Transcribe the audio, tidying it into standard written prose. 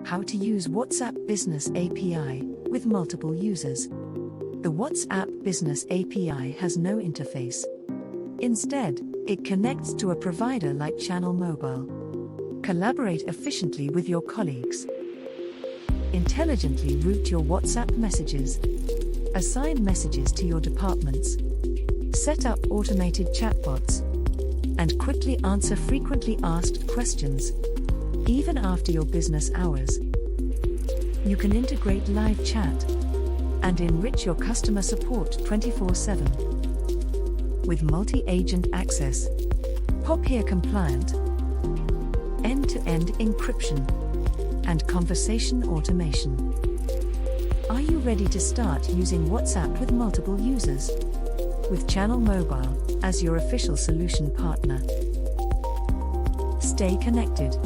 How to use WhatsApp Business API with multiple users. The WhatsApp Business API has no interface. Instead, it connects to a provider like Channel Mobile. Collaborate efficiently with your colleagues. Intelligently route your WhatsApp messages. Assign messages to your departments. Set up automated chatbots. And quickly answer frequently asked questions, even after your business hours. You can integrate live chat and enrich your customer support 24/7. With multi-agent access, POP here compliant, end-to-end encryption, and conversation automation. Are you ready to start using WhatsApp with multiple users? With Channel Mobile as your official solution partner. Stay connected.